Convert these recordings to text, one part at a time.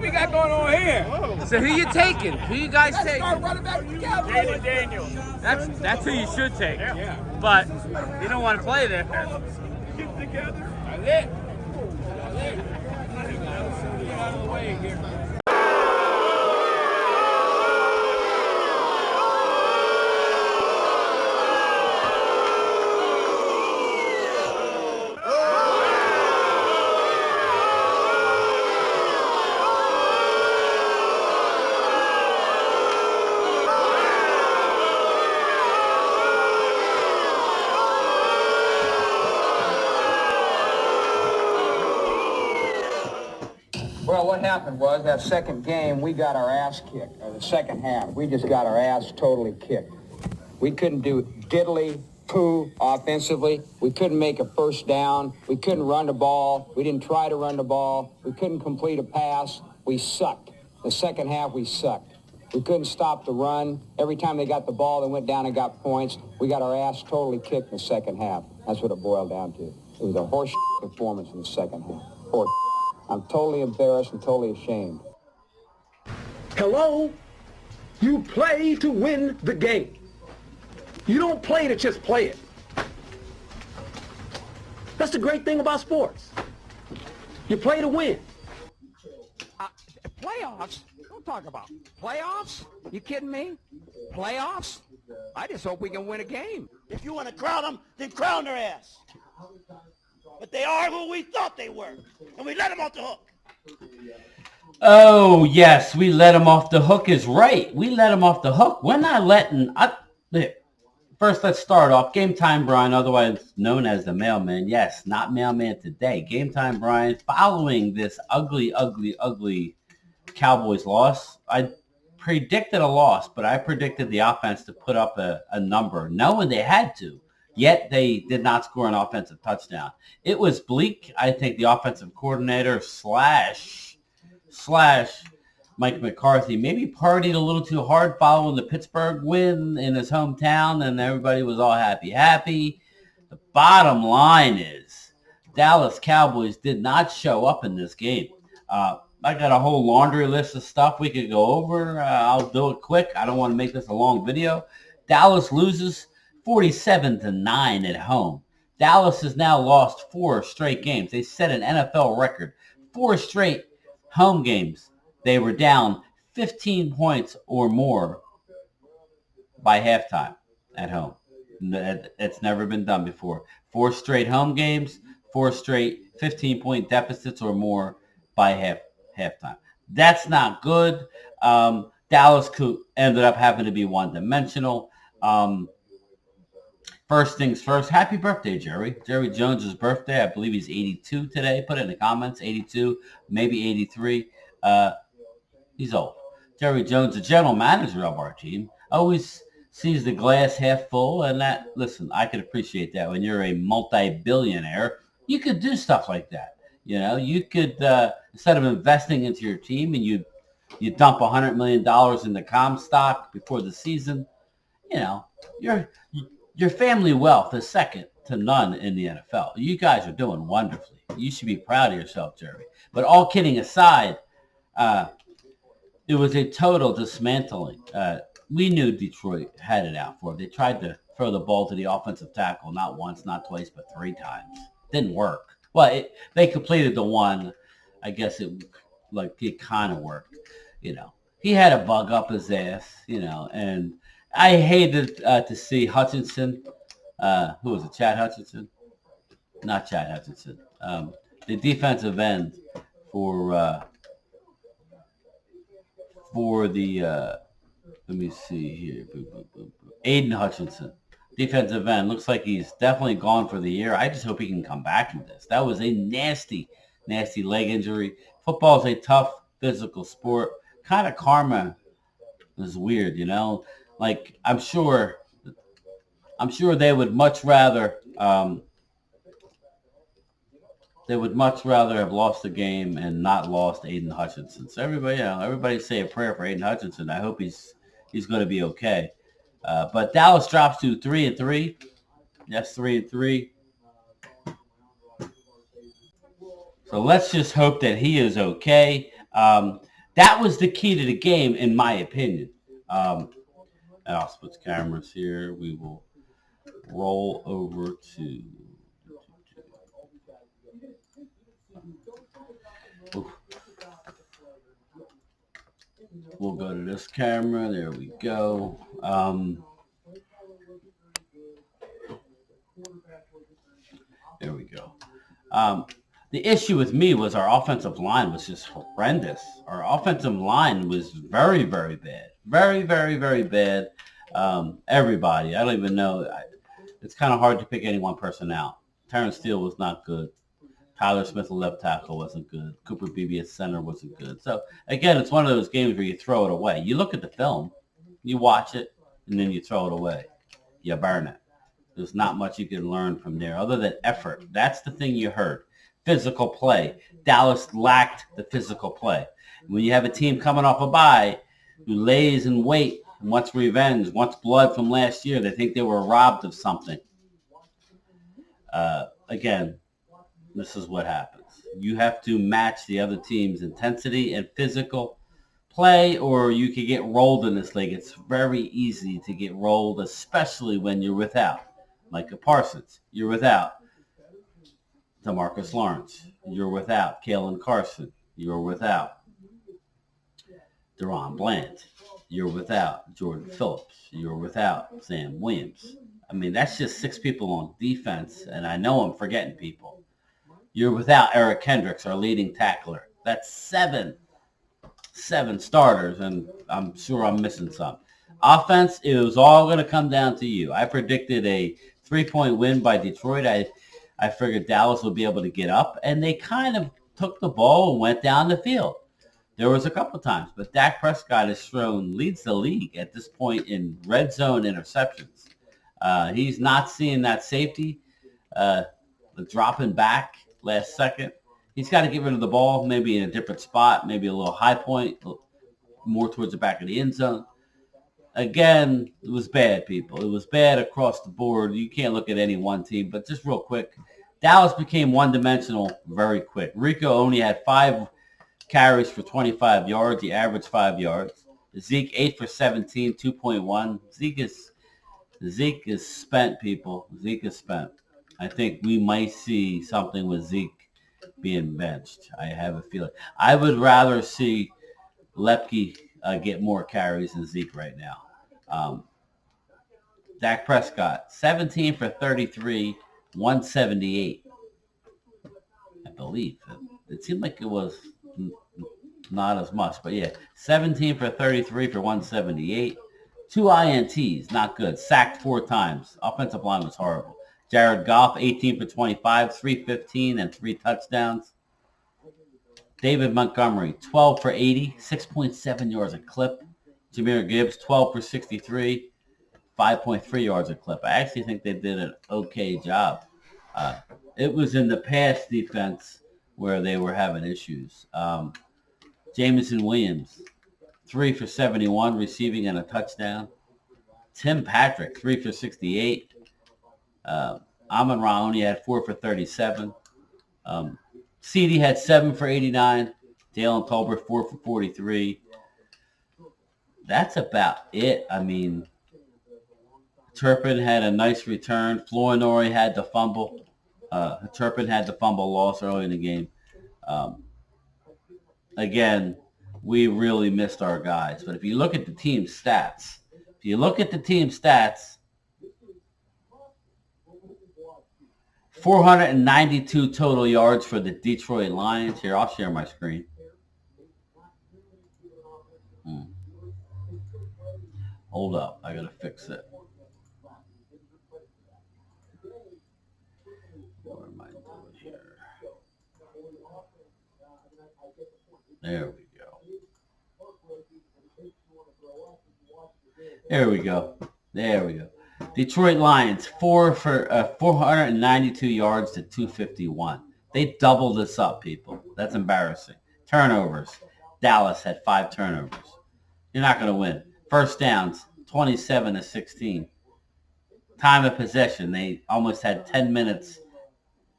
What we got going on here? So who you taking? Who you guys taking? Start running back to Cowboys. Daniel. That's who you should take. Yeah. But you don't want to play there. Keep together. That's it. That's it. Get out of the way here. Well, what happened was that second game, we got our ass kicked. Or the second half, we just got our ass totally kicked. We couldn't do diddly poo offensively. We couldn't make a first down. We couldn't run the ball. We didn't try to run the ball. We couldn't complete a pass. We sucked. The second half, we sucked. We couldn't stop the run. Every time they got the ball, they went down and got points. We got our ass totally kicked in the second half. That's what it boiled down to. It was a horse performance in the second half. Horse. I'm totally embarrassed and totally ashamed. Hello? You play to win the game. You don't play to just play it. That's the great thing about sports. You play to win. Playoffs? Don't talk about playoffs. You kidding me? Playoffs? I just hope we can win a game. If you want to crown them, then crown their ass. But they are who we thought they were, and we let them off the hook. Oh, yes, we let him off the hook is right. We let him off the hook. We're not letting... First, let's start off. Game Time Brian, otherwise known as the Mailman. Yes, not Mailman today. Game Time Brian, following this ugly Cowboys loss. I predicted a loss, but I predicted the offense to put up a number, knowing they had to. Yet they did not score an offensive touchdown. It was bleak. I think the offensive coordinator slash Mike McCarthy maybe partied a little too hard following the Pittsburgh win in his hometown, and everybody was all happy. The bottom line is Dallas Cowboys did not show up in this game. I got a whole laundry list of stuff we could go over. I'll do it quick. I don't want to make this a long video. Dallas loses 47-9 at home. Dallas has now lost 4 straight games. They set an NFL record. 4 straight home games. They were down 15 points or more by halftime at home. It's never been done before. 4 straight home games, 4 straight 15-point deficits or more by halftime. That's not good. Dallas ended up having to be one-dimensional. First things first, happy birthday, Jerry. Jerry Jones' birthday. I believe he's 82 today. Put it in the comments, 82, maybe 83. He's old. Jerry Jones, the general manager of our team, always sees the glass half full, and that, listen, I could appreciate that. When you're a multi-billionaire, you could do stuff like that. You know, you could, instead of investing into your team and you dump $100 million into Comstock before the season, you know, your family wealth is second to none in the NFL. You guys are doing wonderfully. You should be proud of yourself, Jerry. But all kidding aside, it was a total dismantling. We knew Detroit had it out for it. They tried to throw the ball to the offensive tackle not once, not twice, but 3 times. Didn't work. Well, they completed the one. I guess it kind of worked. You know, he had a bug up his ass. You know, and I hated to see Hutchinson. Who was it? Chad Hutchinson? Not Chad Hutchinson. The defensive end for the let me see here. Aiden Hutchinson, defensive end. Looks like he's definitely gone for the year. I just hope he can come back from this. That was a nasty leg injury. Football is a tough physical sport. Kind of karma is weird, you know. Like I'm sure they would much rather have lost the game and not lost Aiden Hutchinson. So everybody say a prayer for Aiden Hutchinson. I hope he's going to be okay. But Dallas drops to 3-3. Yes, 3-3. So let's just hope that he is okay. That was the key to the game, in my opinion. I'll switch cameras here. We will roll over to. Oof. We'll go to this camera. There we go. There we go. The issue with me was our offensive line was just horrendous. Our offensive line was very, very bad. Very, very, very bad. Everybody. I don't even know. It's kind of hard to pick any one person out. Terrence Steele was not good. Tyler Smith, the left tackle, wasn't good. Cooper Beebe at center wasn't good. So, again, it's one of those games where you throw it away. You look at the film, you watch it, and then you throw it away. You burn it. There's not much you can learn from there other than effort. That's the thing you heard. Physical play. Dallas lacked the physical play. When you have a team coming off a bye who lays in wait and wants revenge, wants blood from last year, they think they were robbed of something. Again, this is what happens. You have to match the other team's intensity and physical play, or you could get rolled in this league. It's very easy to get rolled, especially when you're without Micah Parsons. You're without DeMarcus Lawrence. You're without Kalen Carson. You're without Deron Bland. You're without Jordan Phillips. You're without Sam Williams. I mean, that's just 6 people on defense, and I know I'm forgetting people. You're without Eric Kendricks, our leading tackler. That's 7 starters, and I'm sure I'm missing some. Offense, it was all going to come down to you. I predicted a 3-point win by Detroit. I figured Dallas would be able to get up, and they kind of took the ball and went down the field. There was a couple times, but Dak Prescott leads the league at this point in red zone interceptions. He's not seeing that safety, the dropping back last second. He's got to get rid of the ball, maybe in a different spot, maybe a little high point, more towards the back of the end zone. Again, it was bad, people. It was bad across the board. You can't look at any one team, but just real quick, Dallas became one-dimensional very quick. Rico only had 5 carries for 25 yards. He averaged 5 yards. Zeke, 8 for 17, 2.1. Zeke is spent, people. Zeke is spent. I think we might see something with Zeke being benched. I have a feeling. I would rather see Lepke get more carries than Zeke right now. Dak Prescott, 17 for 33, 178. I believe. It seemed like it was not as much, but yeah, 17 for 33 for 178. 2 INTs, not good. Sacked 4 times. Offensive line was horrible. Jared Goff, 18 for 25, 315, and 3 touchdowns. David Montgomery, 12 for 80, 6.7 yards a clip. Jahmyr Gibbs, 12 for 63, 5.3 yards a clip. I actually think they did an okay job. It was in the pass defense where they were having issues. Jameson Williams, 3 for 71, receiving and a touchdown. Tim Patrick, 3 for 68. Amon-Ra only had 4 for 37. CD had 7 for 89. Dalen Tolbert, 4 for 43. That's about it. I mean, Turpin had a nice return. Flournoy had the fumble. Turpin had the fumble loss early in the game. Again, we really missed our guys. But if you look at the team stats, 492 total yards for the Detroit Lions. Here, I'll share my screen. Hold up. I got to fix it. What am I doing here? There we go. There we go. There we go. Detroit Lions, 492 yards to 251. They doubled this up, people. That's embarrassing. Turnovers. Dallas had 5 turnovers. You're not going to win. First downs, 27 to 16. Time of possession. They almost had 10 minutes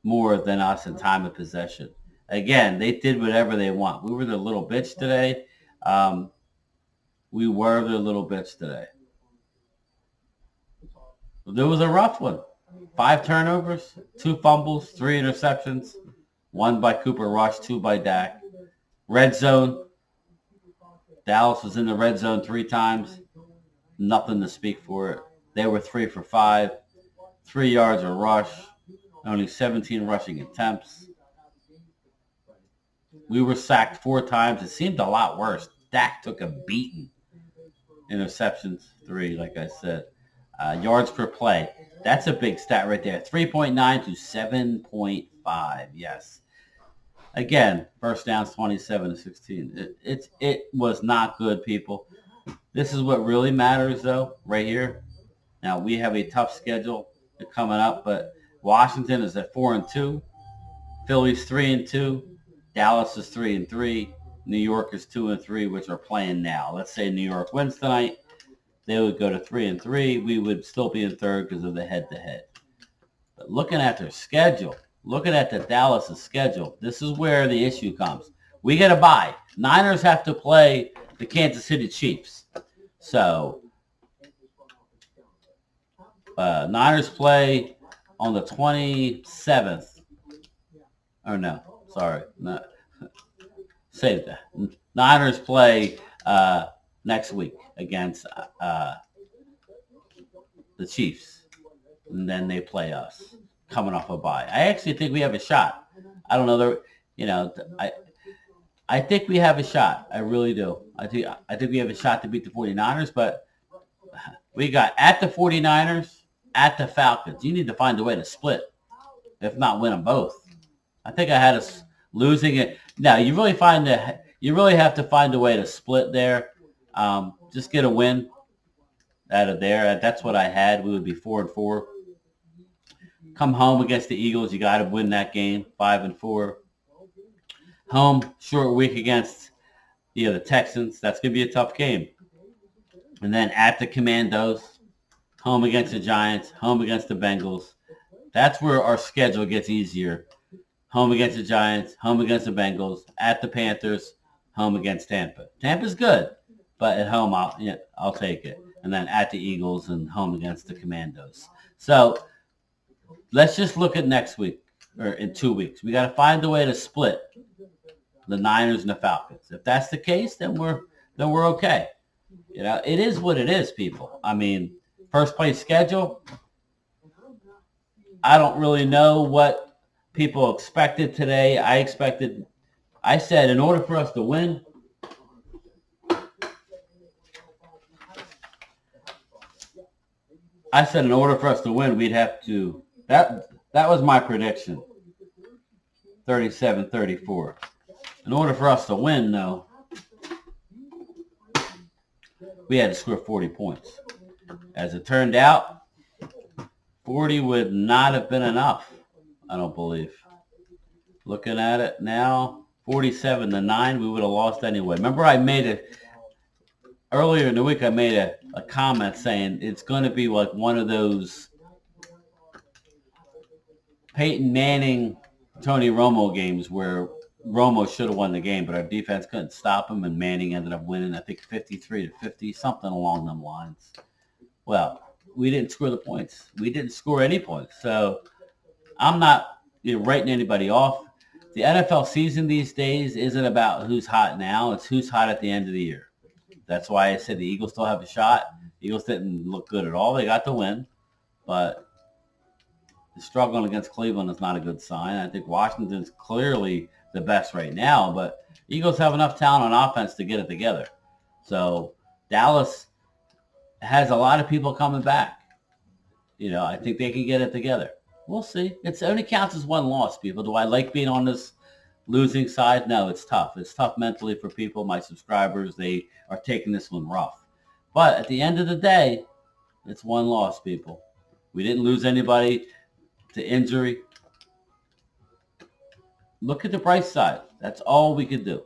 more than us in time of possession. Again, they did whatever they want. We were the little bitch today. We were the little bitch today. There was a rough one. 5 turnovers, 2 fumbles, 3 interceptions, 1 by Cooper Rush, 2 by Dak. Red zone. Dallas was in the red zone 3 times. Nothing to speak for it. They were 3 for 5. 3 yards a rush. Only 17 rushing attempts. We were sacked 4 times. It seemed a lot worse. Dak took a beating. Interceptions, 3, like I said. Yards per play. That's a big stat right there. 3.9 to 7.5. Yes. Again, first downs 27 to 16. It was not good, people. This is what really matters, though, right here. Now, we have a tough schedule coming up, but Washington is at 4-2. Philly's 3-2. Dallas is 3-3. New York is 2-3, which are playing now. Let's say New York wins tonight. They would go to 3-3. We would still be in third because of the head-to-head. But looking at their schedule, looking at the Dallas' schedule, this is where the issue comes. We get a bye. Niners have to play the Kansas City Chiefs. So, Niners play on the 27th. Or no, sorry. No. Save that. Niners play next week against the Chiefs. And then they play us coming off a bye. I actually think we have a shot. I don't know. I think we have a shot. I really do. I think we have a shot to beat the 49ers, but we got at the 49ers, at the Falcons. You need to find a way to split, if not win them both. I think I had us losing it. Now, you really have to find a way to split there. Just get a win out of there. That's what I had. We would be 4-4. Come home against the Eagles. You got to win that game, 5-4. Home, short week against the Texans. That's going to be a tough game. And then at the Commandos, home against the Giants, home against the Bengals. That's where our schedule gets easier. Home against the Giants, home against the Bengals, at the Panthers, home against Tampa. Tampa's good, but at home I'll take it. And then at the Eagles and home against the Commandos. So let's just look at next week, or in 2 weeks. We got to find a way to split the Niners and the Falcons. If that's the case, then we're okay. It is what it is, people. I mean, first place schedule. I don't really know what people expected today. I said in order for us to win, we'd have to, that was my prediction, 37-34. In order for us to win, though, we had to score 40 points. As it turned out, 40 would not have been enough, I don't believe. Looking at it now, 47-9, we would have lost anyway. Remember earlier in the week I made a comment saying it's going to be like one of those Peyton Manning, Tony Romo games where Romo should have won the game, but our defense couldn't stop him, and Manning ended up winning, I think, 53-50, something along them lines. Well, we didn't score the points. We didn't score any points. So I'm not writing anybody off. The NFL season these days isn't about who's hot now. It's who's hot at the end of the year. That's why I said the Eagles still have a shot. The Eagles didn't look good at all. They got the win, but struggling against Cleveland is not a good sign. I think Washington's clearly the best right now, but Eagles have enough talent on offense to get it together. So Dallas has a lot of people coming back. I think they can get it together. We'll see. It only counts as one loss, people. Do I like being on this losing side? No, it's tough. It's tough mentally for people, my subscribers. They are taking this one rough. But at the end of the day, it's one loss, people. We didn't lose anybody to injury. Look at the bright side. That's all we can do.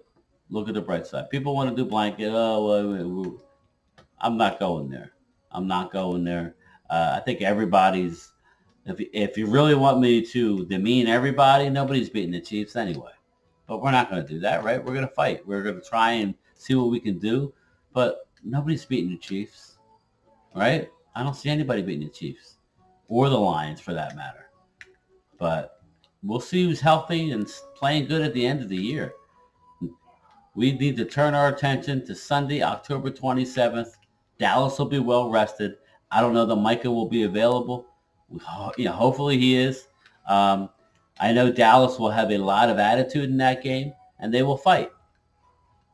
Look at the bright side. People want to do blanket. I'm not going there. I think everybody's, if you really want me to demean everybody, nobody's beating the Chiefs anyway. But we're not going to do that, right? We're going to fight. We're going to try and see what we can do. But nobody's beating the Chiefs, right? I don't see anybody beating the Chiefs or the Lions for that matter. But we'll see who's healthy and playing good at the end of the year. We need to turn our attention to Sunday, October 27th. Dallas will be well rested. I don't know that Micah will be available. Hopefully he is. I know Dallas will have a lot of attitude in that game, and they will fight.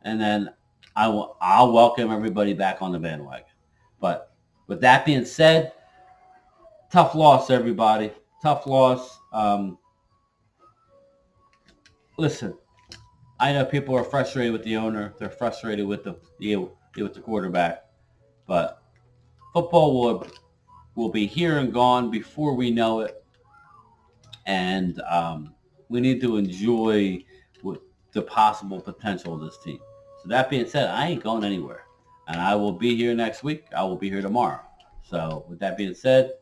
And then I'll welcome everybody back on the bandwagon. But with that being said, tough loss, everybody. Tough loss. Listen, I know people are frustrated with the owner. They're frustrated with the quarterback. But football will be here and gone before we know it. And we need to enjoy the possible potential of this team. So that being said, I ain't going anywhere. And I will be here next week. I will be here tomorrow. So with that being said,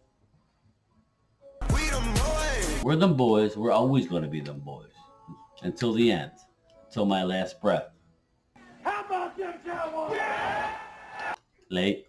we're them boys. We're always going to be them boys. Until the end. Until my last breath. How about them Cowboys? Late.